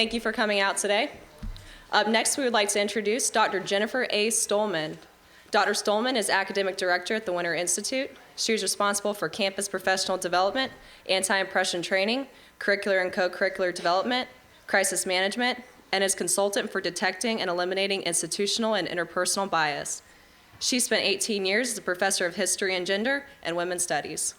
Thank you for coming out today. Up next, we would like to introduce Dr. Jennifer A. Stollman. Dr. Stollman is Academic Director at the Winter Institute. She is responsible for campus professional development, anti-impression training, curricular and co-curricular development, crisis management, and is consultant for detecting and eliminating institutional and interpersonal bias. She spent 18 years as a professor of history and gender and women's studies.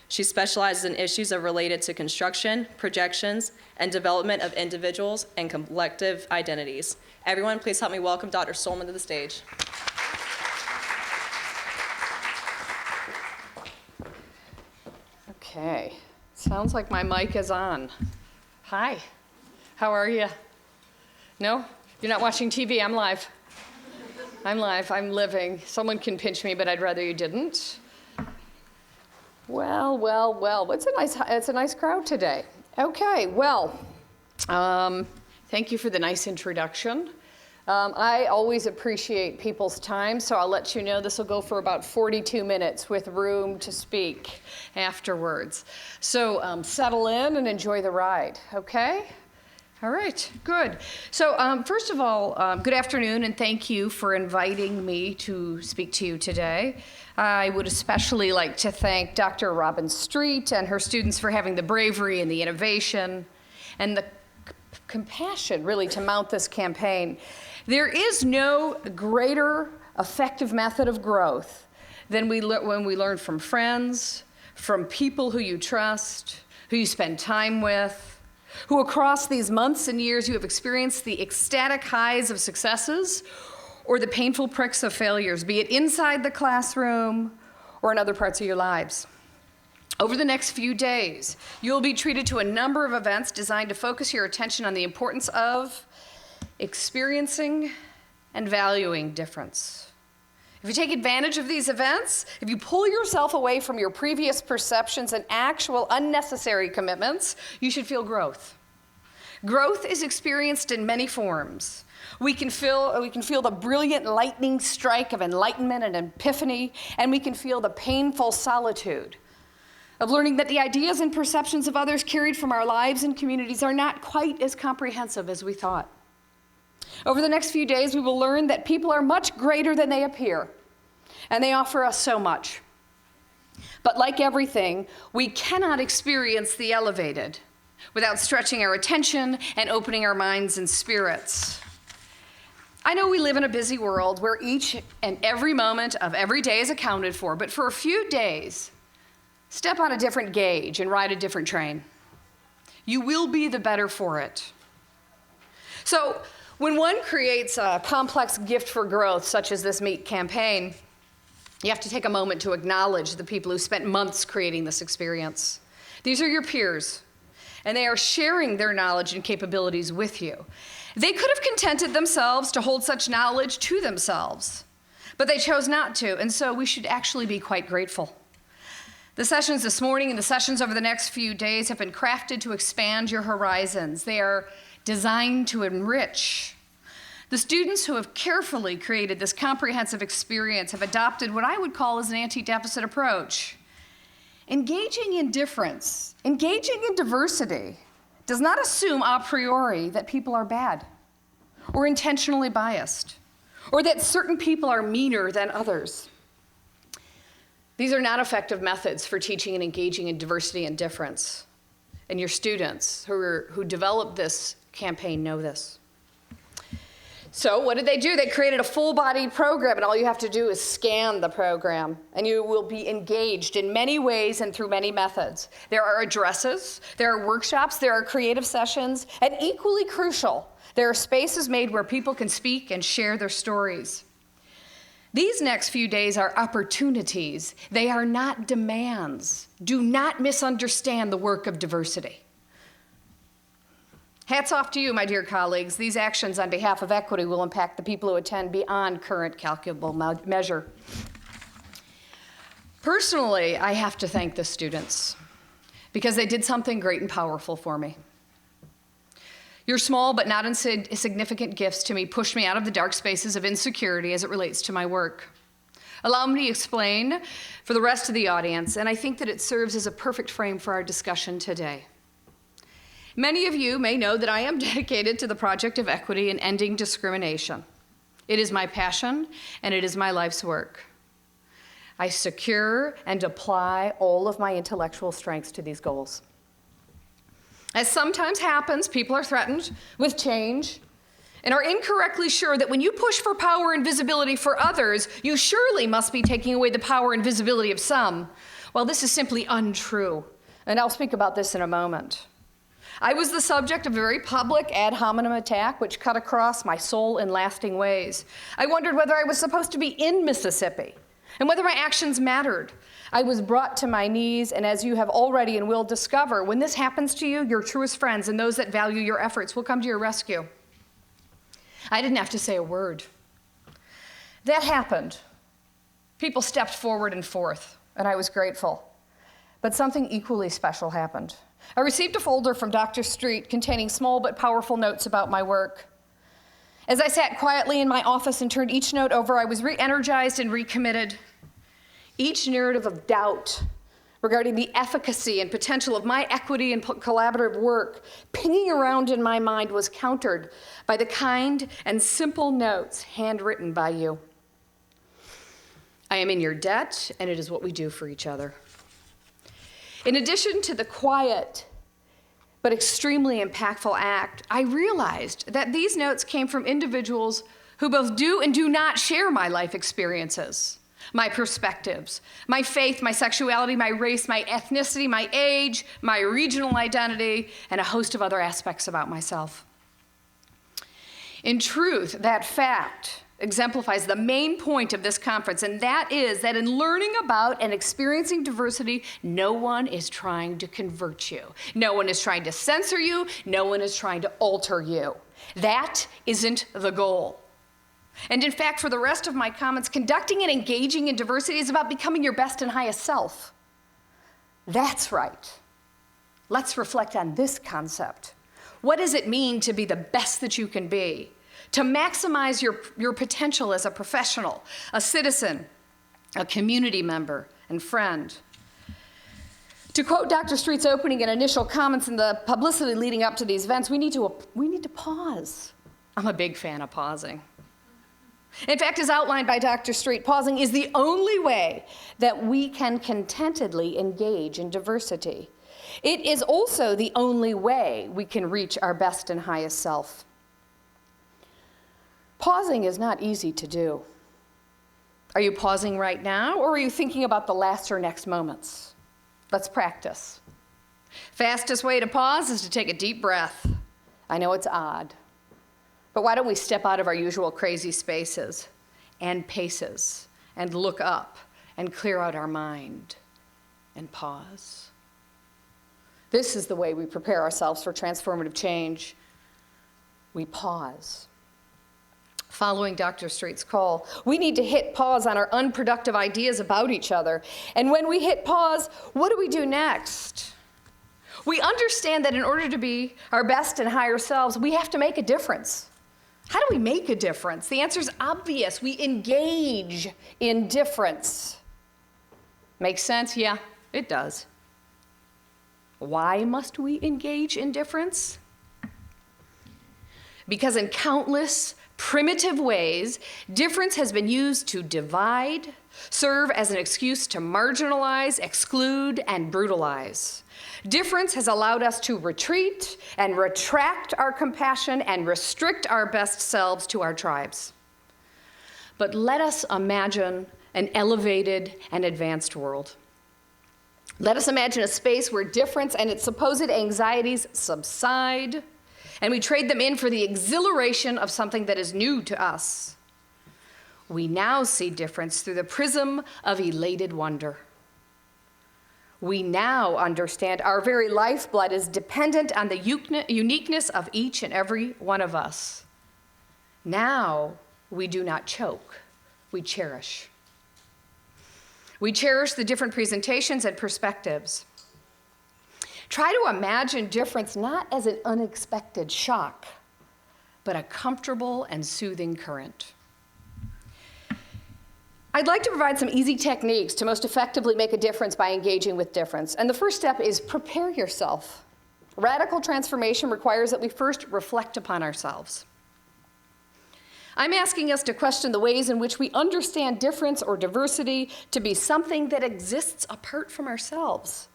She specializes in issues related to construction, projections, and development of individuals and collective identities. Everyone, please help me welcome Dr. Stollman to the stage. Okay, sounds like my mic is on. Hi, how are you? No? You're not watching TV, I'm live. I'm live, I'm living. Someone can pinch me, but I'd rather you didn't. Well, it's a nice crowd today. Okay, well, thank you for the nice introduction. I always appreciate people's time, so I'll let you know this will go for about 42 minutes with room to speak afterwards. So settle in and enjoy the ride, okay? All right, good. So first of all, good afternoon, and thank you for inviting me to speak to you today. I would especially like to thank Dr. Robin Street and her students for having the bravery and the innovation and the compassion, really, to mount this campaign. There is no greater effective method of growth than when we learn from friends, from people who you trust, who you spend time with, who across these months and years you have experienced the ecstatic highs of successes or the painful pricks of failures, be it inside the classroom or in other parts of your lives. Over the next few days, you'll be treated to a number of events designed to focus your attention on the importance of experiencing and valuing difference. If you take advantage of these events, if you pull yourself away from your previous perceptions and actual unnecessary commitments, you should feel growth. Growth is experienced in many forms. We can feel the brilliant lightning strike of enlightenment and epiphany, and we can feel the painful solitude of learning that the ideas and perceptions of others carried from our lives and communities are not quite as comprehensive as we thought. Over the next few days, we will learn that people are much greater than they appear, and they offer us so much. But like everything, we cannot experience the elevated without stretching our attention and opening our minds and spirits. I know we live in a busy world where each and every moment of every day is accounted for, but for a few days, step on a different gauge and ride a different train. You will be the better for it. So, when one creates a complex gift for growth, such as this MEek campaign, you have to take a moment to acknowledge the people who spent months creating this experience. These are your peers, and they are sharing their knowledge and capabilities with you. They could have contented themselves to hold such knowledge to themselves, but they chose not to, and so we should actually be quite grateful. The sessions this morning and the sessions over the next few days have been crafted to expand your horizons. They are designed to enrich. The students who have carefully created this comprehensive experience have adopted what I would call as an anti-deficit approach. Engaging in difference, engaging in diversity, does not assume a priori that people are bad or intentionally biased or that certain people are meaner than others. These are not effective methods for teaching and engaging in diversity and difference. And your students who developed this campaign know this. So what did they do? They created a full-bodied program, and all you have to do is scan the program, and you will be engaged in many ways and through many methods. There are addresses, there are workshops, there are creative sessions, and equally crucial, there are spaces made where people can speak and share their stories. These next few days are opportunities. They are not demands. Do not misunderstand the work of diversity. Hats off to you, my dear colleagues. These actions on behalf of equity will impact the people who attend beyond current calculable measure. Personally, I have to thank the students because they did something great and powerful for me. Your small but not insignificant gifts to me pushed me out of the dark spaces of insecurity as it relates to my work. Allow me to explain for the rest of the audience, and I think that it serves as a perfect frame for our discussion today. Many of you may know that I am dedicated to the project of equity and ending discrimination. It is my passion, and it is my life's work. I secure and apply all of my intellectual strengths to these goals. As sometimes happens, people are threatened with change and are incorrectly sure that when you push for power and visibility for others, you surely must be taking away the power and visibility of some. Well, this is simply untrue, and I'll speak about this in a moment. I was the subject of a very public ad hominem attack which cut across my soul in lasting ways. I wondered whether I was supposed to be in Mississippi and whether my actions mattered. I was brought to my knees, and as you have already and will discover, when this happens to you, your truest friends and those that value your efforts will come to your rescue. I didn't have to say a word. That happened. People stepped forward and forth, and I was grateful. But something equally special happened. I received a folder from Dr. Street containing small but powerful notes about my work. As I sat quietly in my office and turned each note over, I was re-energized and recommitted. Each narrative of doubt regarding the efficacy and potential of my equity and collaborative work pinging around in my mind was countered by the kind and simple notes handwritten by you. I am in your debt, and it is what we do for each other. In addition to the quiet but extremely impactful act, I realized that these notes came from individuals who both do and do not share my life experiences, my perspectives, my faith, my sexuality, my race, my ethnicity, my age, my regional identity, and a host of other aspects about myself. In truth, that fact exemplifies the main point of this conference, and that is that in learning about and experiencing diversity, no one is trying to convert you. No one is trying to censor you. No one is trying to alter you. That isn't the goal. And in fact, for the rest of my comments, conducting and engaging in diversity is about becoming your best and highest self. That's right. Let's reflect on this concept. What does it mean to be the best that you can be? To maximize your potential as a professional, a citizen, a community member, and friend. To quote Dr. Street's opening and initial comments in the publicity leading up to these events, we need to pause. I'm a big fan of pausing. In fact, as outlined by Dr. Street, pausing is the only way that we can contentedly engage in diversity. It is also the only way we can reach our best and highest self. Pausing is not easy to do. Are you pausing right now, or are you thinking about the last or next moments? Let's practice. Fastest way to pause is to take a deep breath. I know it's odd, but why don't we step out of our usual crazy spaces and paces and look up and clear out our mind and pause? This is the way we prepare ourselves for transformative change. We pause. Following Dr. Street's call, we need to hit pause on our unproductive ideas about each other. And when we hit pause, what do we do next? We understand that in order to be our best and higher selves, we have to make a difference. How do we make a difference? The answer is obvious. We engage in difference. Makes sense? Yeah, it does. Why must we engage in difference? Because in countless primitive ways, difference has been used to divide, serve as an excuse to marginalize, exclude, and brutalize. Difference has allowed us to retreat and retract our compassion and restrict our best selves to our tribes. But let us imagine an elevated and advanced world. Let us imagine a space where difference and its supposed anxieties subside, and we trade them in for the exhilaration of something that is new to us. We now see difference through the prism of elated wonder. We now understand our very lifeblood is dependent on the uniqueness of each and every one of us. Now we do not choke, we cherish. We cherish the different presentations and perspectives. Try to imagine difference not as an unexpected shock, but a comfortable and soothing current. I'd like to provide some easy techniques to most effectively make a difference by engaging with difference. And the first step is prepare yourself. Radical transformation requires that we first reflect upon ourselves. I'm asking us to question the ways in which we understand difference or diversity to be something that exists apart from ourselves.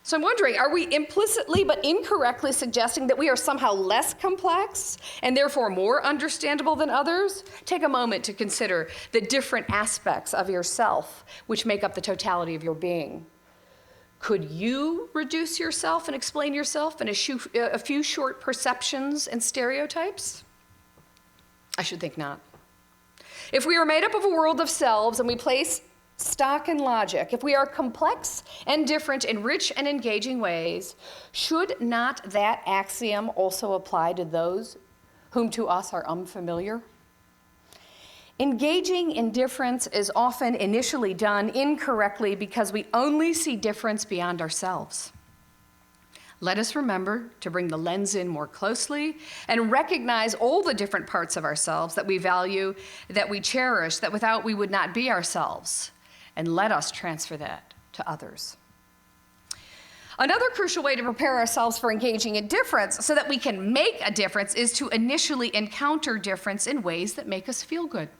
So I'm wondering, are we implicitly but incorrectly suggesting that we are somehow less complex and therefore more understandable than others? Take a moment to consider the different aspects of yourself which make up the totality of your being. Could you reduce yourself and explain yourself in a few short perceptions and stereotypes? I should think not. If we are made up of a world of selves and we place stock in logic, if we are complex and different in rich and engaging ways, should not that axiom also apply to those whom to us are unfamiliar? Engaging in difference is often initially done incorrectly because we only see difference beyond ourselves. Let us remember to bring the lens in more closely and recognize all the different parts of ourselves that we value, that we cherish, that without we would not be ourselves. And let us transfer that to others. Another crucial way to prepare ourselves for engaging in difference so that we can make a difference is to initially encounter difference in ways that make us feel good.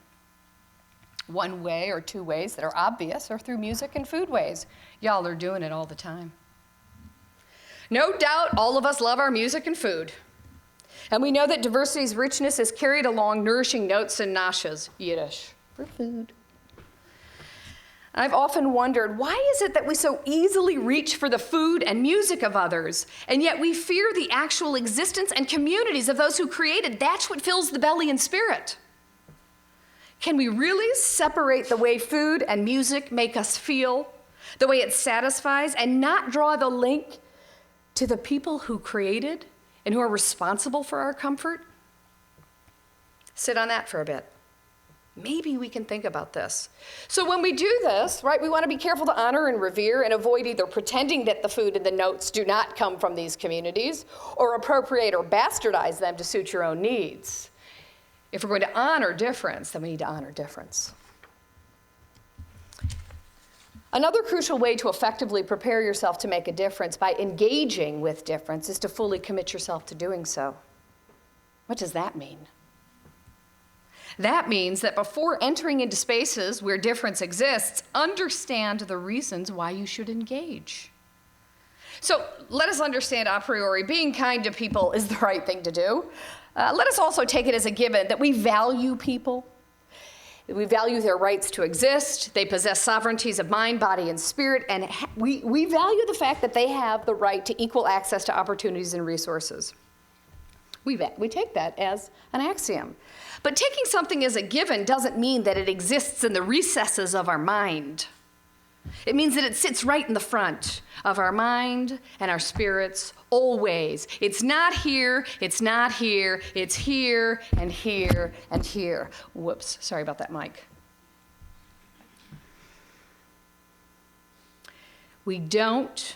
One way or two ways that are obvious are through music and food ways. Y'all are doing it all the time. No doubt all of us love our music and food. And we know that diversity's richness is carried along nourishing notes and nashes, Yiddish, for food. I've often wondered, why is it that we so easily reach for the food and music of others, and yet we fear the actual existence and communities of those who created? That's what fills the belly and spirit. Can we really separate the way food and music make us feel, the way it satisfies, and not draw the link to the people who created and who are responsible for our comfort? Sit on that for a bit. Maybe we can think about this. So when we do this, right, we want to be careful to honor and revere and avoid either pretending that the food and the notes do not come from these communities or appropriate or bastardize them to suit your own needs. If we're going to honor difference, then we need to honor difference. Another crucial way to effectively prepare yourself to make a difference by engaging with difference is to fully commit yourself to doing so. What does that mean? That means that before entering into spaces where difference exists, understand the reasons why you should engage. So let us understand a priori, being kind to people is the right thing to do. Let us also take it as a given that we value people. We value their rights to exist. They possess sovereignties of mind, body, and spirit, and we value the fact that they have the right to equal access to opportunities and resources. We take that as an axiom. But taking something as a given doesn't mean that it exists in the recesses of our mind. It means that it sits right in the front of our mind and our spirits always. It's not here, it's not here, it's here and here and here. Whoops, sorry about that mic. We don't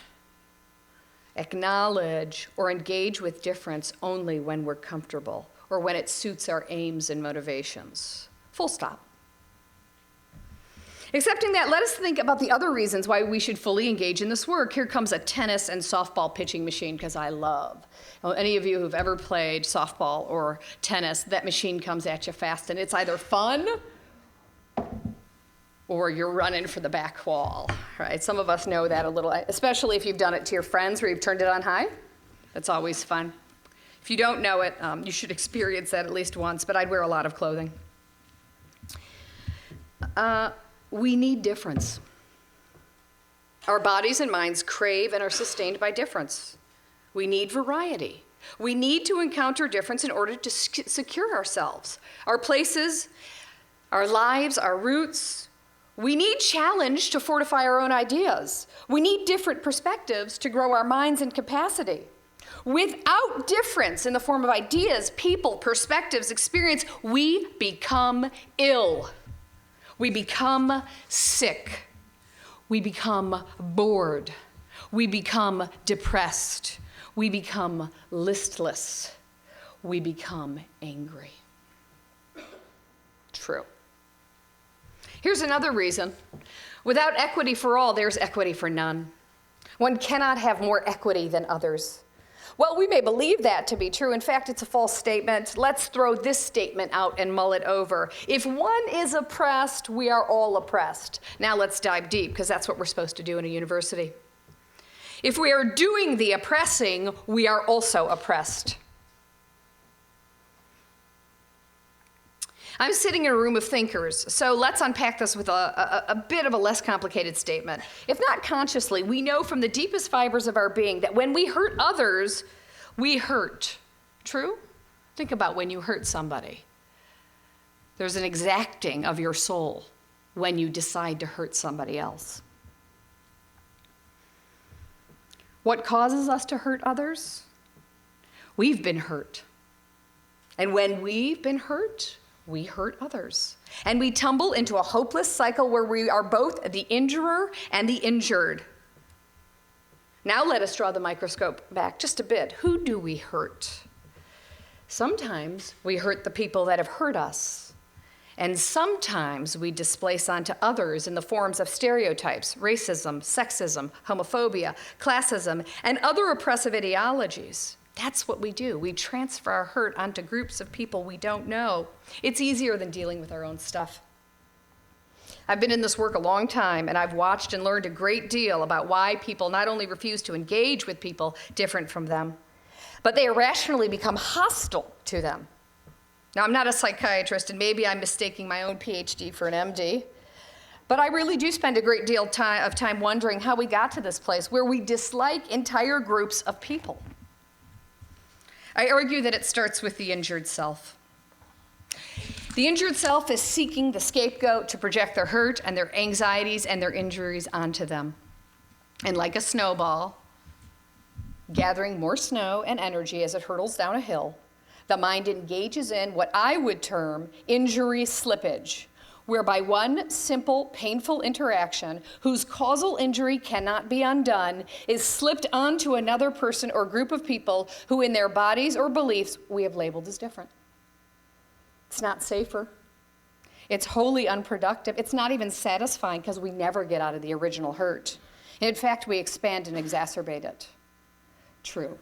acknowledge or engage with difference only when we're comfortable or when it suits our aims and motivations. Full stop. Accepting that, let us think about the other reasons why we should fully engage in this work. Here comes a tennis and softball pitching machine, because I love. Well, any of you who've ever played softball or tennis, that machine comes at you fast, and it's either fun or you're running for the back wall, right? Some of us know that a little, especially if you've done it to your friends where you've turned it on high. That's always fun. If you don't know it, you should experience that at least once, but I'd wear a lot of clothing. We need difference. Our bodies and minds crave and are sustained by difference. We need variety. We need to encounter difference in order to secure ourselves, our places, our lives, our roots. We need challenge to fortify our own ideas. We need different perspectives to grow our minds and capacity. Without difference in the form of ideas, people, perspectives, experience, we become ill. We become sick. We become bored. We become depressed. We become listless. We become angry. True. Here's another reason. Without equity for all, there's equity for none. One cannot have more equity than others. Well, we may believe that to be true. In fact, it's a false statement. Let's throw this statement out and mull it over. If one is oppressed, we are all oppressed. Now let's dive deep, because that's what we're supposed to do in a university. If we are doing the oppressing, we are also oppressed. I'm sitting in a room of thinkers, so let's unpack this with a bit of a less complicated statement. If not consciously, we know from the deepest fibers of our being that when we hurt others, we hurt. True? Think about when you hurt somebody. There's an exacting of your soul when you decide to hurt somebody else. What causes us to hurt others? We've been hurt. And when we've been hurt, we hurt others. And we tumble into a hopeless cycle where we are both the injurer and the injured. Now let us draw the microscope back just a bit. Who do we hurt? Sometimes we hurt the people that have hurt us. And sometimes we displace onto others in the forms of stereotypes, racism, sexism, homophobia, classism, and other oppressive ideologies. That's what we do. We transfer our hurt onto groups of people we don't know. It's easier than dealing with our own stuff. I've been in this work a long time, and I've watched and learned a great deal about why people not only refuse to engage with people different from them, but they irrationally become hostile to them. Now, I'm not a psychiatrist, and maybe I'm mistaking my own PhD for an MD, but I really do spend a great deal of time wondering how we got to this place where we dislike entire groups of people. I argue that it starts with the injured self. The injured self is seeking the scapegoat to project their hurt and their anxieties and their injuries onto them. And like a snowball, gathering more snow and energy as it hurtles down a hill, the mind engages in what I would term injury slippage, whereby one simple, painful interaction whose causal injury cannot be undone is slipped onto another person or group of people who in their bodies or beliefs we have labeled as different. It's not safer. It's wholly unproductive. It's not even satisfying because we never get out of the original hurt. In fact, we expand and exacerbate it. True.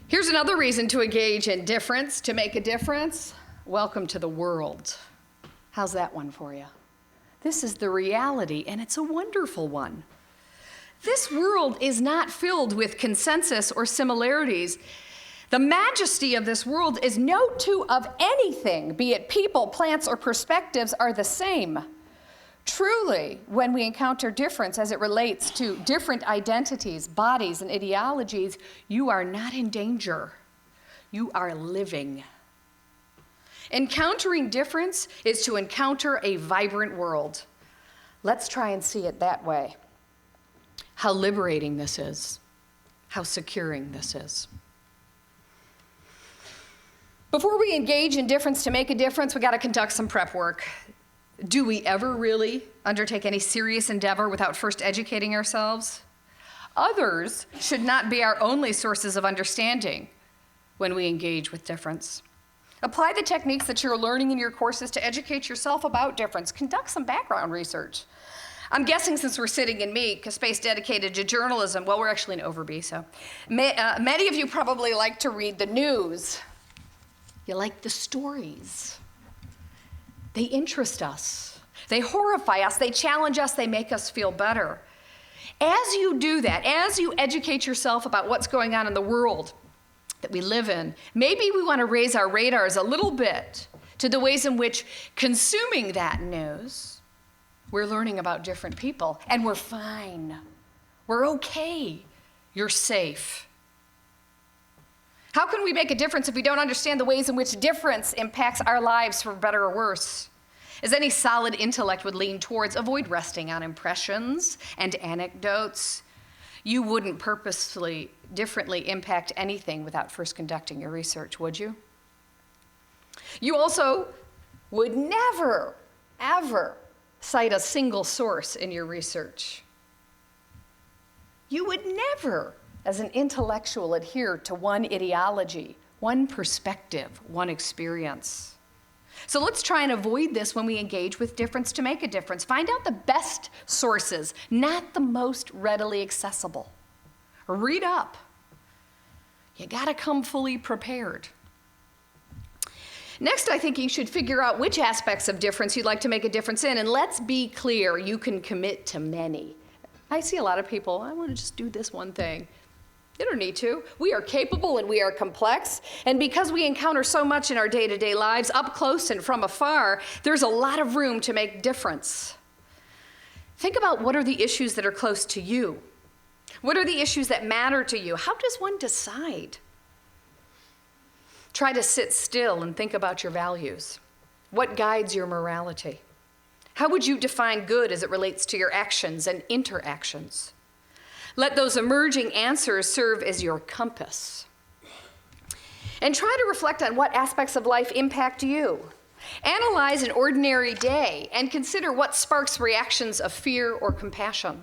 Here's another reason to engage in difference, to make a difference. Welcome to the world. How's that one for you? This is the reality, and it's a wonderful one. This world is not filled with consensus or similarities. The majesty of this world is no two of anything, be it people, plants, or perspectives, are the same. Truly, when we encounter difference as it relates to different identities, bodies, and ideologies, you are not in danger. You are living. Encountering difference is to encounter a vibrant world. Let's try and see it that way. How liberating this is. How securing this is. Before we engage in difference to make a difference, we got to conduct some prep work. Do we ever really undertake any serious endeavor without first educating ourselves? Others should not be our only sources of understanding when we engage with difference. Apply the techniques that you're learning in your courses to educate yourself about difference. Conduct some background research. I'm guessing since we're sitting in MEek, a space dedicated to journalism, well, we're actually in Overby, so many of you probably like to read the news. You like the stories. They interest us. They horrify us. They challenge us. They make us feel better. As you do that, as you educate yourself about what's going on in the world that we live in, maybe we want to raise our radars a little bit to the ways in which consuming that news, we're learning about different people, and we're fine. We're okay. You're safe. How can we make a difference if we don't understand the ways in which difference impacts our lives for better or worse? As any solid intellect would lean towards, avoid resting on impressions and anecdotes. You wouldn't purposefully differently impact anything without first conducting your research, would you? You also would never, ever cite a single source in your research. You would never, as an intellectual, adhere to one ideology, one perspective, one experience. So let's try and avoid this when we engage with difference to make a difference. Find out the best sources, not the most readily accessible. Read up. You gotta come fully prepared. Next, I think you should figure out which aspects of difference you'd like to make a difference in, and let's be clear, you can commit to many. I see a lot of people, I want to just do this one thing. You don't need to. We are capable and we are complex, and because we encounter so much in our day-to-day lives, up close and from afar, there's a lot of room to make difference. Think about what are the issues that are close to you. What are the issues that matter to you? How does one decide? Try to sit still and think about your values. What guides your morality? How would you define good as it relates to your actions and interactions? Let those emerging answers serve as your compass. And try to reflect on what aspects of life impact you. Analyze an ordinary day and consider what sparks reactions of fear or compassion.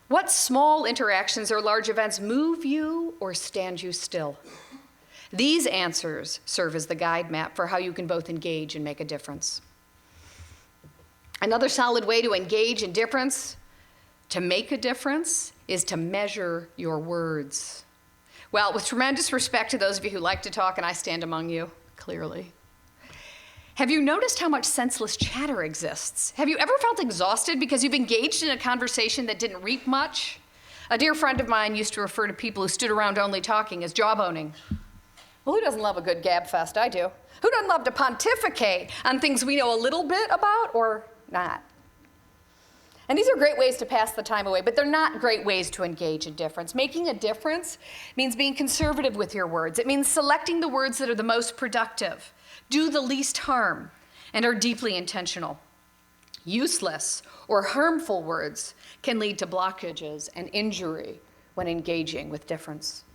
What small interactions or large events move you or stand you still? These answers serve as the guide map for how you can both engage and make a difference. Another solid way to engage in difference, to make a difference, is to measure your words. Well, with tremendous respect to those of you who like to talk, and I stand among you, clearly. Have you noticed how much senseless chatter exists? Have you ever felt exhausted because you've engaged in a conversation that didn't reap much? A dear friend of mine used to refer to people who stood around only talking as jawboning. Well, who doesn't love a good gab fest? I do. Who doesn't love to pontificate on things we know a little bit about or not? And these are great ways to pass the time away, but they're not great ways to engage in difference. Making a difference means being conservative with your words. It means selecting the words that are the most productive, do the least harm, and are deeply intentional. Useless or harmful words can lead to blockages and injury when engaging with difference.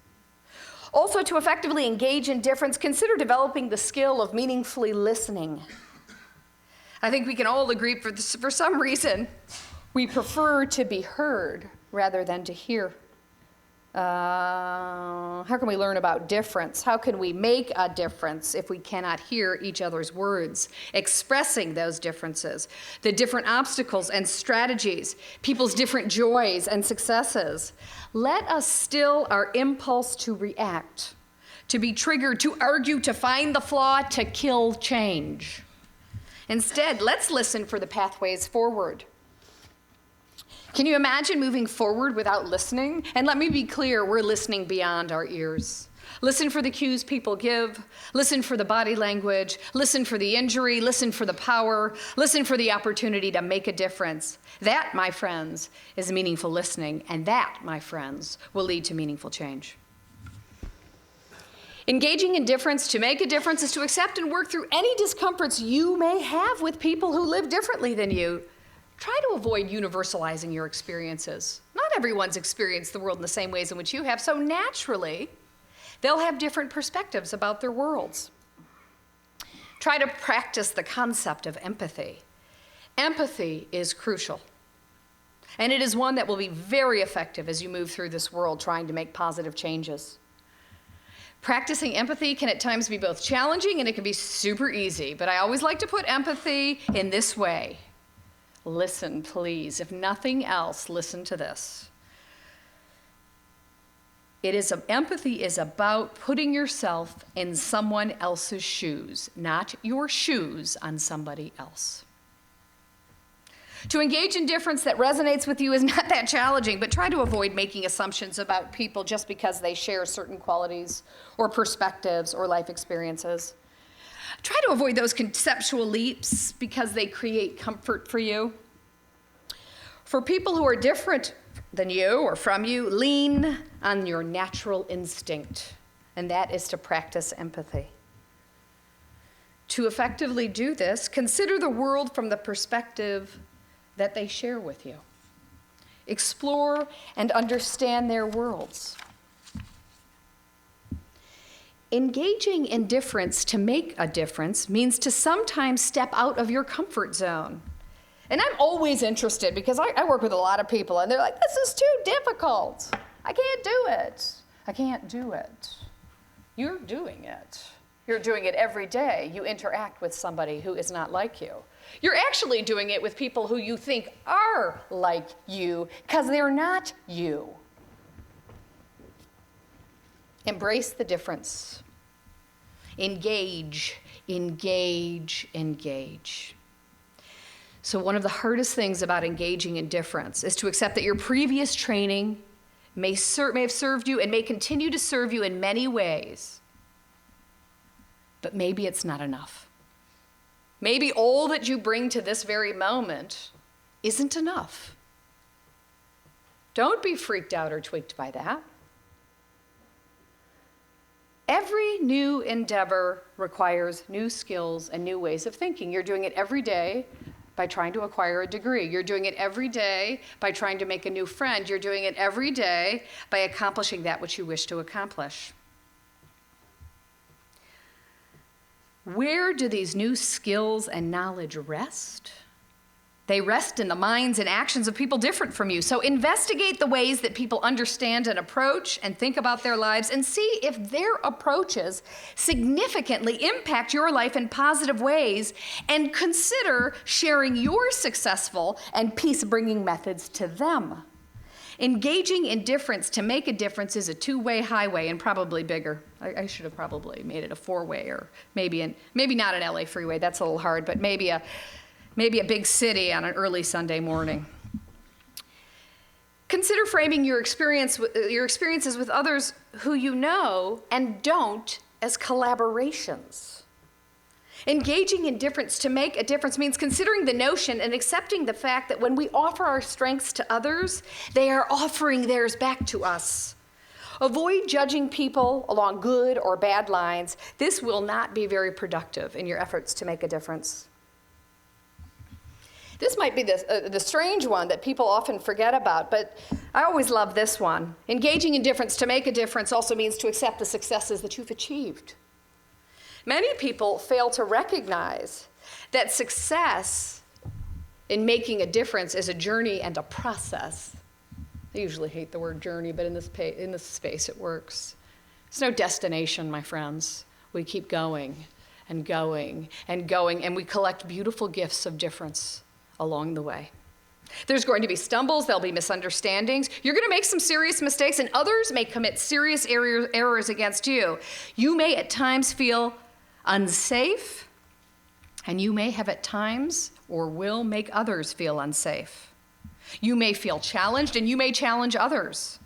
Also, to effectively engage in difference, consider developing the skill of meaningfully listening. I think we can all agree for some reason, we prefer to be heard rather than to hear. How can we learn about difference? How can we make a difference if we cannot hear each other's words, expressing those differences, the different obstacles and strategies, people's different joys and successes? Let us still our impulse to react, to be triggered, to argue, to find the flaw, to kill change. Instead, let's listen for the pathways forward. Can you imagine moving forward without listening? And let me be clear, we're listening beyond our ears. Listen for the cues people give. Listen for the body language. Listen for the injury. Listen for the power. Listen for the opportunity to make a difference. That, my friends, is meaningful listening. And that, my friends, will lead to meaningful change. Engaging in difference to make a difference is to accept and work through any discomforts you may have with people who live differently than you. Try to avoid universalizing your experiences. Not everyone's experienced the world in the same ways in which you have, so naturally, they'll have different perspectives about their worlds. Try to practice the concept of empathy. Empathy is crucial, and it is one that will be very effective as you move through this world trying to make positive changes. Practicing empathy can at times be both challenging and it can be super easy, but I always like to put empathy in this way. Listen, please. If nothing else, listen to this. Empathy is about putting yourself in someone else's shoes, not your shoes on somebody else. To engage in difference that resonates with you is not that challenging, but try to avoid making assumptions about people just because they share certain qualities or perspectives or life experiences. Try to avoid those conceptual leaps because they create comfort for you. For people who are different than you or from you, lean on your natural instinct, and that is to practice empathy. To effectively do this, consider the world from the perspective that they share with you. Explore and understand their worlds. Engaging in difference to make a difference means to sometimes step out of your comfort zone. And I'm always interested because I work with a lot of people and they're like, this is too difficult. I can't do it. I can't do it. You're doing it. You're doing it every day. You interact with somebody who is not like you. You're actually doing it with people who you think are like you because they're not you. Embrace the difference. Engage, engage, engage. So one of the hardest things about engaging in difference is to accept that your previous training may have served you and may continue to serve you in many ways, but maybe it's not enough. Maybe all that you bring to this very moment isn't enough. Don't be freaked out or tweaked by that. Every new endeavor requires new skills and new ways of thinking. You're doing it every day by trying to acquire a degree. You're doing it every day by trying to make a new friend. You're doing it every day by accomplishing that which you wish to accomplish. Where do these new skills and knowledge rest? They rest in the minds and actions of people different from you. So investigate the ways that people understand and approach and think about their lives, and see if their approaches significantly impact your life in positive ways, and consider sharing your successful and peace-bringing methods to them. Engaging in difference to make a difference is a two-way highway, and probably bigger. I should have probably made it a four-way, or maybe not an LA freeway. That's a little hard, but maybe a big city on an early Sunday morning. Consider framing your experiences with others who you know and don't as collaborations. Engaging in difference to make a difference means considering the notion and accepting the fact that when we offer our strengths to others, they are offering theirs back to us. Avoid judging people along good or bad lines. This will not be very productive in your efforts to make a difference. This might be the strange one that people often forget about, but I always love this one. Engaging in difference to make a difference also means to accept the successes that you've achieved. Many people fail to recognize that success in making a difference is a journey and a process. I usually hate the word journey, but in this space it works. There's no destination, my friends. We keep going and going and going, and we collect beautiful gifts of difference along the way. There's going to be stumbles, there'll be misunderstandings. You're going to make some serious mistakes, and others may commit serious errors against you. You may at times feel unsafe, and you may have at times or will make others feel unsafe. You may feel challenged, and you may challenge others.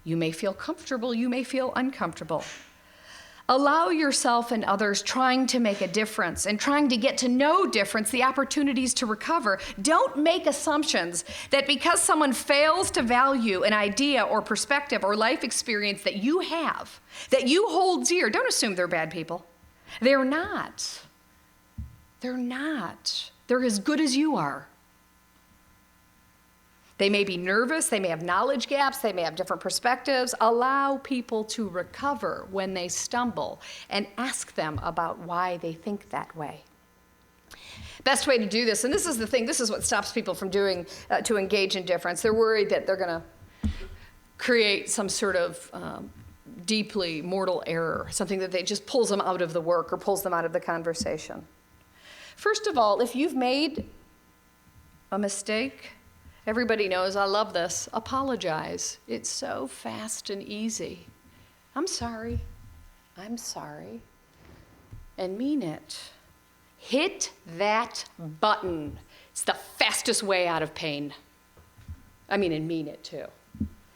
You may feel comfortable, you may feel uncomfortable. Allow yourself and others trying to make a difference and trying to get to know difference the opportunities to recover. Don't make assumptions that because someone fails to value an idea or perspective or life experience that you have, that you hold dear, don't assume they're bad people. They're not. They're not. They're as good as you are. They may be nervous, they may have knowledge gaps, they may have different perspectives. Allow people to recover when they stumble and ask them about why they think that way. Best way to do this, and this is the thing, this is what stops people from doing, to engage in difference. They're worried that they're going to create some sort of deeply mortal error, something that just pulls them out of the work or pulls them out of the conversation. First of all, if you've made a mistake, everybody knows I love this. Apologize. It's so fast and easy. I'm sorry. I'm sorry. And mean it. Hit that button. It's the fastest way out of pain. And mean it too.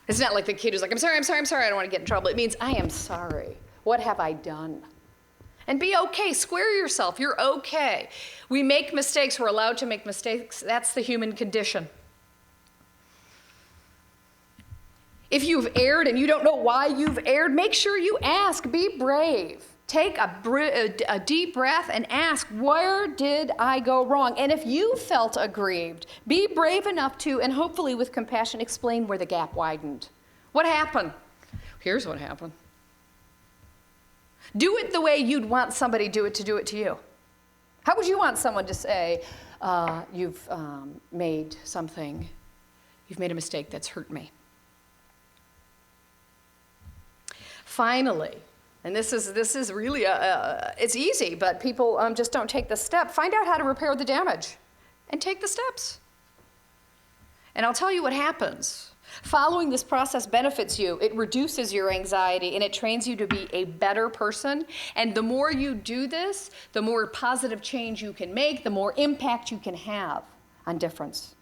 It's not like the kid who's like, I'm sorry, I don't want to get in trouble. It means, I am sorry. What have I done? And be okay. Square yourself. You're okay. We make mistakes. We're allowed to make mistakes. That's the human condition. If you've erred and you don't know why you've erred, make sure you ask. Be brave. Take a deep breath and ask, where did I go wrong? And if you felt aggrieved, be brave enough to, and hopefully with compassion, explain where the gap widened. What happened? Here's what happened. Do it the way you'd want somebody to do it to you. How would you want someone to say, you've made a mistake that's hurt me? Finally, and this is really, it's easy, but people just don't take the step. Find out how to repair the damage and take the steps. And I'll tell you what happens. Following this process benefits you. It reduces your anxiety and it trains you to be a better person. And the more you do this, the more positive change you can make, the more impact you can have on difference.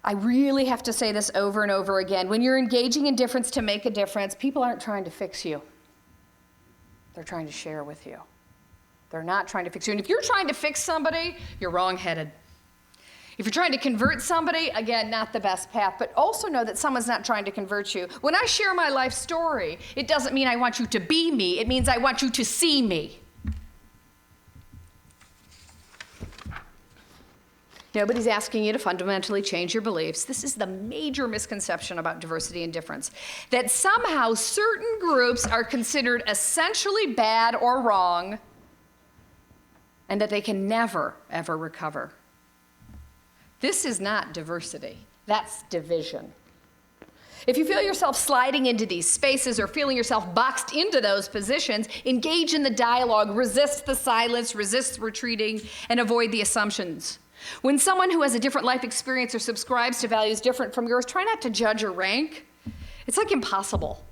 I really have to say this over and over again. When you're engaging in difference to make a difference, people aren't trying to fix you. They're trying to share with you. They're not trying to fix you. And if you're trying to fix somebody, you're wrong-headed. If you're trying to convert somebody, again, not the best path, but also know that someone's not trying to convert you. When I share my life story, it doesn't mean I want you to be me. It means I want you to see me. Nobody's asking you to fundamentally change your beliefs. This is the major misconception about diversity and difference, that somehow certain groups are considered essentially bad or wrong, and that they can never, ever recover. This is not diversity. That's division. If you feel yourself sliding into these spaces or feeling yourself boxed into those positions, engage in the dialogue, resist the silence, resist retreating, and avoid the assumptions. When someone who has a different life experience or subscribes to values different from yours, try not to judge or rank. It's like impossible.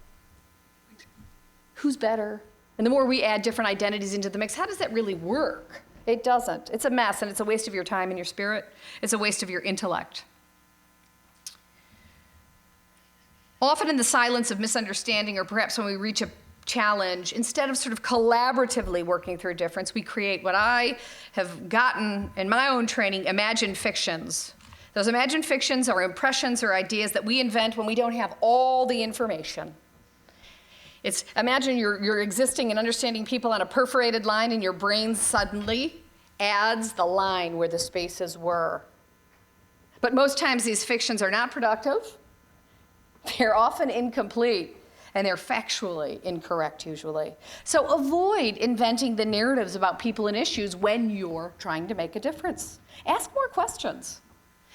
Who's better? And the more we add different identities into the mix, how does that really work? It doesn't. It's a mess, and it's a waste of your time and your spirit. It's a waste of your intellect. Often in the silence of misunderstanding, or perhaps when we reach a challenge, instead of sort of collaboratively working through difference, we create what I have gotten in my own training, imagined fictions. Those imagined fictions are impressions or ideas that we invent when we don't have all the information. It's imagine you're existing and understanding people on a perforated line, and your brain suddenly adds the line where the spaces were. But most times these fictions are not productive. They're often incomplete. And they're factually incorrect usually. So avoid inventing the narratives about people and issues when you're trying to make a difference. Ask more questions.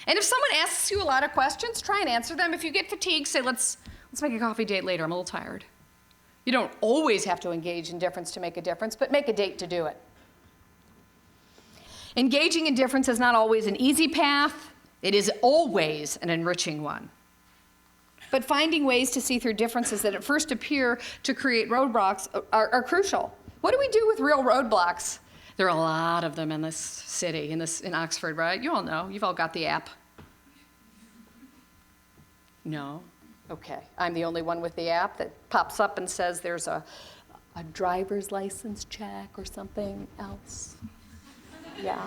And if someone asks you a lot of questions, try and answer them. If you get fatigued, say, let's make a coffee date later. I'm a little tired. You don't always have to engage in difference to make a difference, but make a date to do it. Engaging in difference is not always an easy path. It is always an enriching one. But finding ways to see through differences that at first appear to create roadblocks are crucial. What do we do with real roadblocks? There are a lot of them in this city, in Oxford, right? You all know. You've all got the app. No? Okay. I'm the only one with the app that pops up and says there's a driver's license check or something else. Yeah.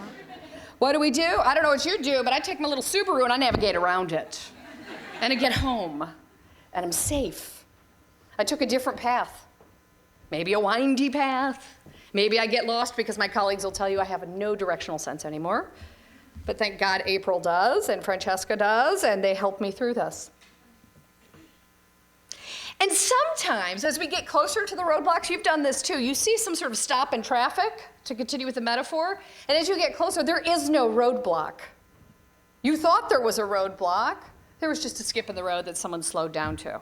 What do? I don't know what you do, but I take my little Subaru and I navigate around it. And I get home, and I'm safe. I took a different path. Maybe a windy path. Maybe I get lost because my colleagues will tell you I have no directional sense anymore. But thank God April does, and Francesca does, and they help me through this. And sometimes, as we get closer to the roadblocks, you've done this too, you see some sort of stop in traffic, to continue with the metaphor, and as you get closer, there is no roadblock. You thought there was a roadblock. There was just a skip in the road that someone slowed down to.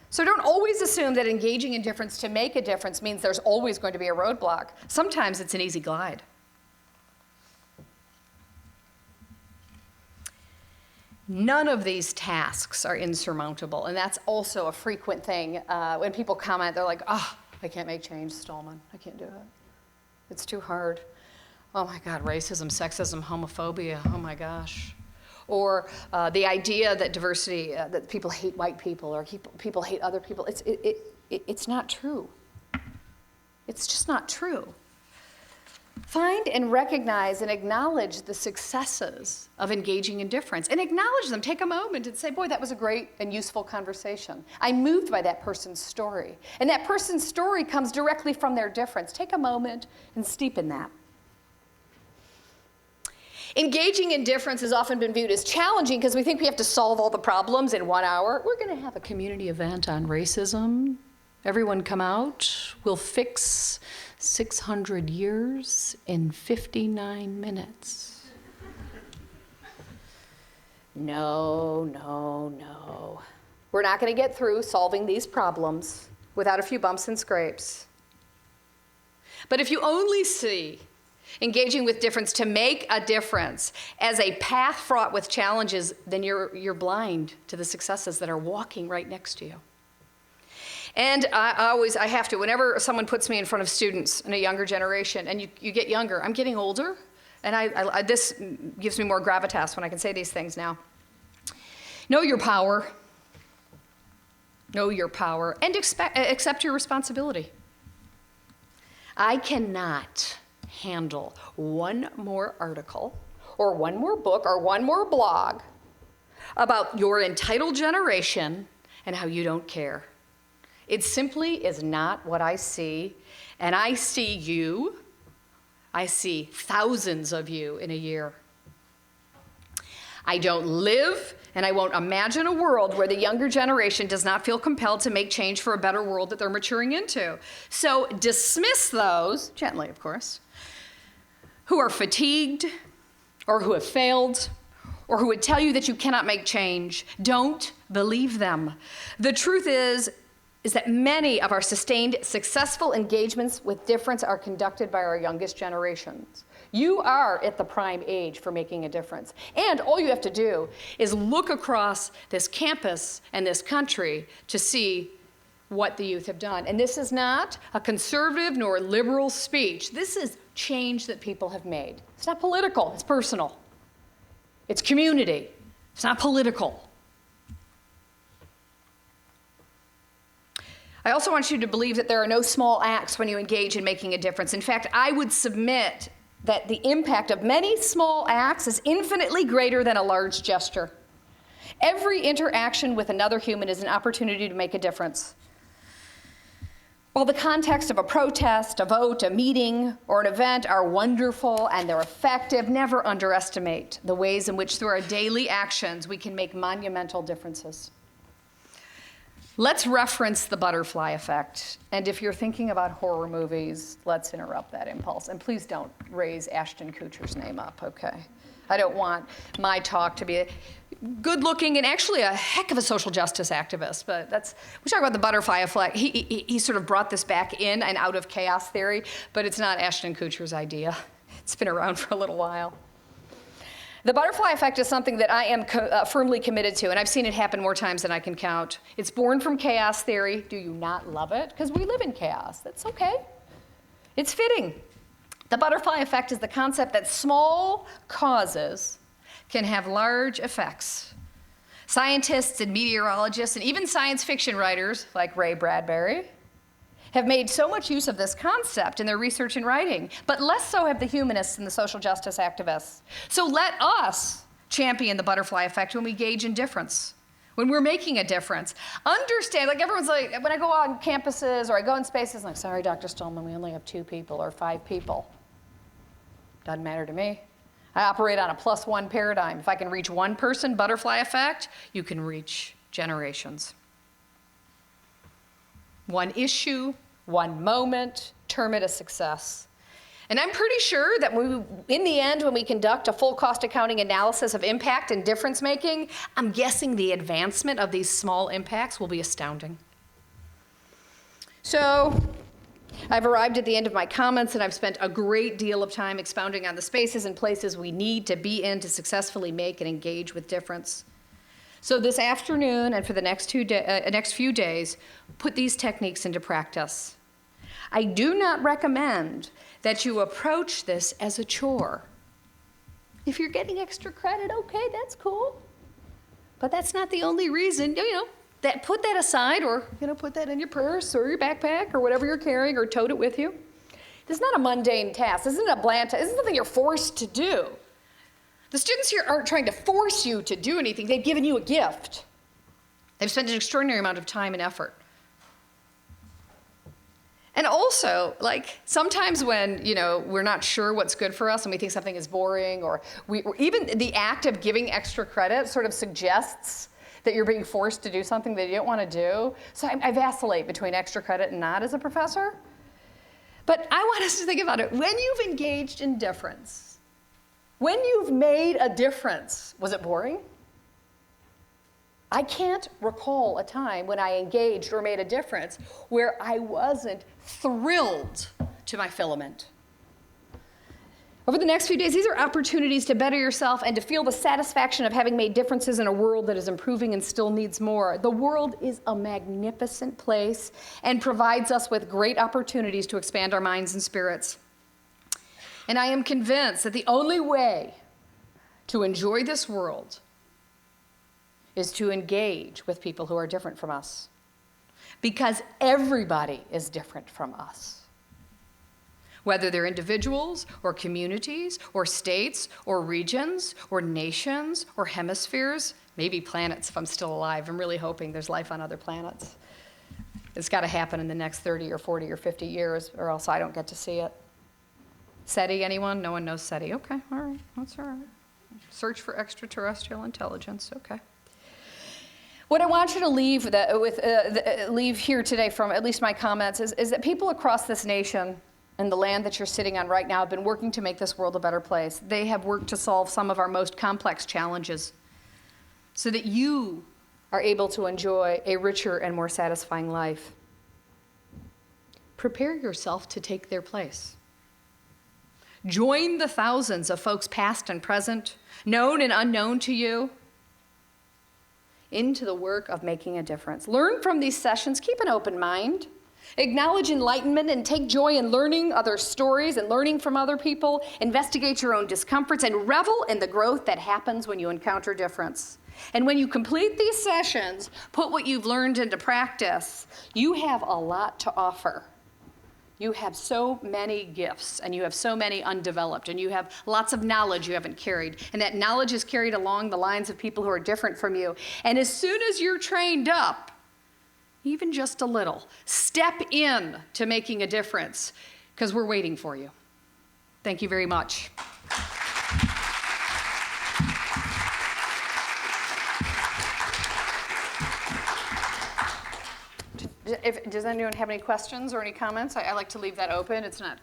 So don't always assume that engaging in difference to make a difference means there's always going to be a roadblock. Sometimes it's an easy glide. None of these tasks are insurmountable, and that's also a frequent thing. When people comment, they're like, I can't make change, Stollman. I can't do it. It's too hard. Oh my God, racism, sexism, homophobia, oh my gosh. Or the idea that diversity, that people hate white people or people hate other people. It's not true. It's just not true. Find and recognize and acknowledge the successes of engaging in difference and acknowledge them. Take a moment and say, boy, that was a great and useful conversation. I'm moved by that person's story. And that person's story comes directly from their difference. Take a moment and steep in that. Engaging in difference has often been viewed as challenging because we think we have to solve all the problems in 1 hour. We're going to have a community event on racism. Everyone come out. We'll fix 600 years in 59 minutes. No. We're not going to get through solving these problems without a few bumps and scrapes. But if you only see engaging with difference to make a difference as a path fraught with challenges, then you're blind to the successes that are walking right next to you. And I have to, whenever someone puts me in front of students in a younger generation, and you get younger, I'm getting older, and this gives me more gravitas when I can say these things now. Know your power. Know your power, and accept your responsibility. I cannot handle one more article, or one more book, or one more blog about your entitled generation and how you don't care. It simply is not what I see, and I see you. I see thousands of you in a year. I don't live, and I won't imagine a world where the younger generation does not feel compelled to make change for a better world that they're maturing into. So dismiss those, gently of course, who are fatigued, or who have failed, or who would tell you that you cannot make change. Don't believe them. The truth is that many of our sustained, successful engagements with difference are conducted by our youngest generations. You are at the prime age for making a difference. And all you have to do is look across this campus and this country to see what the youth have done. And this is not a conservative nor liberal speech. This is change that people have made. It's not political, it's personal. It's community, it's not political. I also want you to believe that there are no small acts when you engage in making a difference. In fact, I would submit that the impact of many small acts is infinitely greater than a large gesture. Every interaction with another human is an opportunity to make a difference. While the context of a protest, a vote, a meeting, or an event are wonderful and they're effective, never underestimate the ways in which through our daily actions we can make monumental differences. Let's reference the butterfly effect. And if you're thinking about horror movies, let's interrupt that impulse. And please don't raise Ashton Kutcher's name up, okay? I don't want my talk to be good-looking and actually a heck of a social justice activist, but we talk about the butterfly effect. He sort of brought this back in and out of chaos theory, but it's not Ashton Kutcher's idea. It's been around for a little while. The butterfly effect is something that I am firmly committed to, and I've seen it happen more times than I can count. It's born from chaos theory. Do you not love it? Because we live in chaos. That's okay. It's fitting. The butterfly effect is the concept that small causes can have large effects. Scientists and meteorologists and even science fiction writers like Ray Bradbury have made so much use of this concept in their research and writing, but less so have the humanists and the social justice activists. So let us champion the butterfly effect when we engage in difference, when we're making a difference. Understand, like everyone's like, when I go on campuses or I go in spaces, I'm like, sorry, Dr. Stollman, we only have 2 people or 5 people. Doesn't matter to me. I operate on a +1 paradigm. If I can reach one person, butterfly effect, you can reach generations. One issue, one moment, term it a success. And I'm pretty sure that in the end, when we conduct a full cost accounting analysis of impact and difference making, I'm guessing the advancement of these small impacts will be astounding. So I've arrived at the end of my comments, and I've spent a great deal of time expounding on the spaces and places we need to be in to successfully make and engage with difference. So this afternoon and for the next few days, put these techniques into practice. I do not recommend that you approach this as a chore. If you're getting extra credit, okay, that's cool. But that's not the only reason, put that aside, or put that in your purse or your backpack or whatever you're carrying, or tote it with you. This is not a mundane task. This isn't a bland task. This is something you're forced to do. The students here aren't trying to force you to do anything. They've given you a gift. They've spent an extraordinary amount of time and effort. And also, sometimes when, we're not sure what's good for us and we think something is boring, or even the act of giving extra credit sort of suggests that you're being forced to do something that you don't want to do. So I vacillate between extra credit and not as a professor. But I want us to think about it. When you've engaged in difference, when you've made a difference, was it boring? I can't recall a time when I engaged or made a difference where I wasn't thrilled to my filament. Over the next few days, these are opportunities to better yourself and to feel the satisfaction of having made differences in a world that is improving and still needs more. The world is a magnificent place and provides us with great opportunities to expand our minds and spirits. And I am convinced that the only way to enjoy this world is to engage with people who are different from us, because everybody is different from us. Whether they're individuals or communities or states or regions or nations or hemispheres, maybe planets if I'm still alive. I'm really hoping there's life on other planets. It's got to happen in the next 30 or 40 or 50 years, or else I don't get to see it. SETI, anyone? No one knows SETI. Okay, all right, that's all right. Search for extraterrestrial intelligence, okay. What I want you to leave here today from at least my comments is that people across this nation and the land that you're sitting on right now have been working to make this world a better place. They have worked to solve some of our most complex challenges so that you are able to enjoy a richer and more satisfying life. Prepare yourself to take their place. Join the thousands of folks past and present, known and unknown to you, into the work of making a difference. Learn from these sessions. Keep an open mind. Acknowledge enlightenment and take joy in learning other stories and learning from other people. Investigate your own discomforts and revel in the growth that happens when you encounter difference. And when you complete these sessions, put what you've learned into practice, you have a lot to offer. You have so many gifts, and you have so many undeveloped, and you have lots of knowledge you haven't carried. And that knowledge is carried along the lines of people who are different from you. And as soon as you're trained up, even just a little, step in to making a difference, because we're waiting for you. Thank you very much. Does anyone have any questions or any comments? I like to leave that open. It's not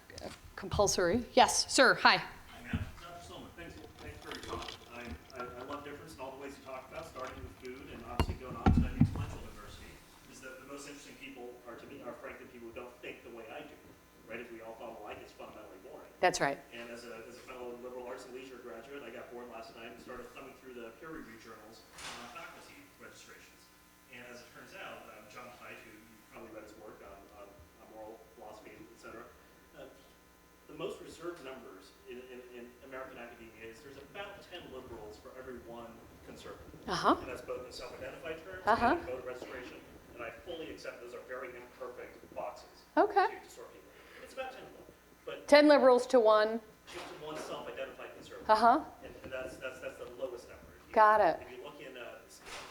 compulsory. Yes, sir. Hi. Dr. Stollman, thanks for your talk. I love difference in all the ways you talk about, starting with food and obviously going on to intellectual diversity. Is that the most interesting people are, to me, are frankly people who don't think the way I do. Right? If we all thought alike, it's fundamentally boring. That's right. And as a fellow liberal arts and leisure graduate, I got bored last night and started thumbing through the peer review journals on faculty registrations. And as it turns out, John Haidt, who you probably read his work on moral philosophy, etc., the most reserved numbers in American academia is there's about 10 liberals for every one conservative. Uh-huh. And that's both in self-identified terms Uh-huh. and in voter registration. And I fully accept those are very imperfect boxes Okay. to sort people. It's about 10 to 1. But 10 liberals to 1. just to one self-identified conservative. Uh-huh. And that's the lowest number. Got it. If you look in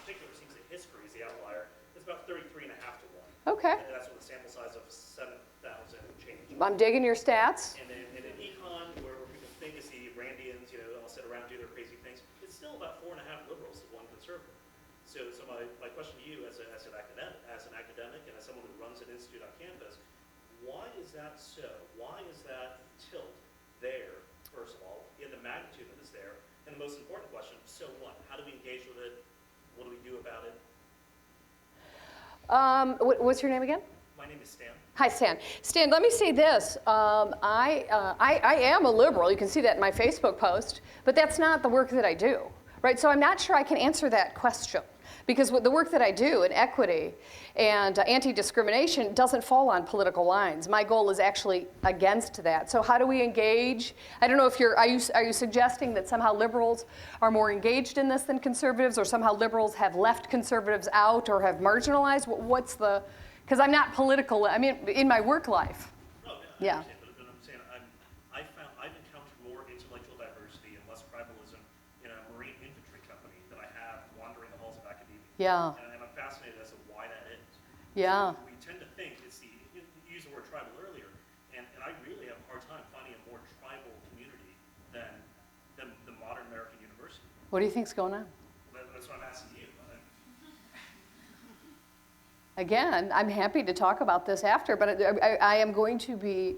particular, it seems that history is the outlier. It's about 33.5 to 1. Okay. And that's with a sample size of 7,000 and change. I'm digging your stats. And in econ, where people think is the Randians, all sit around, do their crazy things, it's still about 4.5 liberals to 1 conservative. So my question to you as an academic and as someone who runs an institute on campus, why is that so? Why is that tilt there, first of all, in the magnitude that is there? And the most important question, so what? How do we engage with it? What do we do about it? What's your name again? My name is Stan. Hi, Stan. Stan, let me say this. I am a liberal. You can see that in my Facebook post, but that's not the work that I do, right? So I'm not sure I can answer that question, because the work that I do in equity and anti-discrimination doesn't fall on political lines. My goal is actually against that. So how do we engage? I don't know if are you suggesting that somehow liberals are more engaged in this than conservatives, or somehow liberals have left conservatives out or have marginalized? Because I'm not political, I mean, in my work life. No, Yeah. I understand, but I'm saying I've encountered more intellectual diversity and less tribalism in a Marine infantry company than I have wandering the halls of academia. Yeah. And I'm fascinated as to why that is. Yeah. So we tend to think you used the word tribal earlier, and I really have a hard time finding a more tribal community than the modern American university. What do you think's going on? That's what I'm asking you. Again, I'm happy to talk about this after, but I am going to be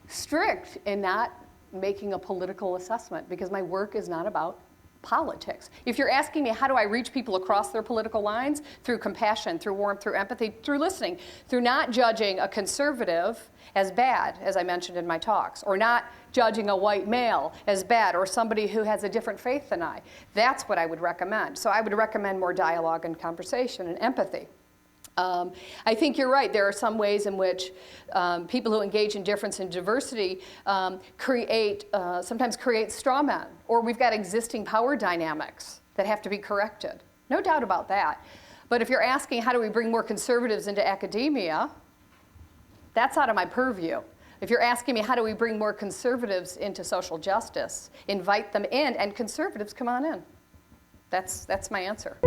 strict in not making a political assessment, because my work is not about politics. If you're asking me, how do I reach people across their political lines? Through compassion, through warmth, through empathy, through listening, through not judging a conservative as bad, as I mentioned in my talks, or not judging a white male as bad, or somebody who has a different faith than I. That's what I would recommend. So I would recommend more dialogue and conversation and empathy. I think you're right. There are some ways in which people who engage in difference and diversity sometimes create straw men, or we've got existing power dynamics that have to be corrected. No doubt about that. But if you're asking how do we bring more conservatives into academia, that's out of my purview. If you're asking me how do we bring more conservatives into social justice, invite them in, and conservatives come on in. That's my answer.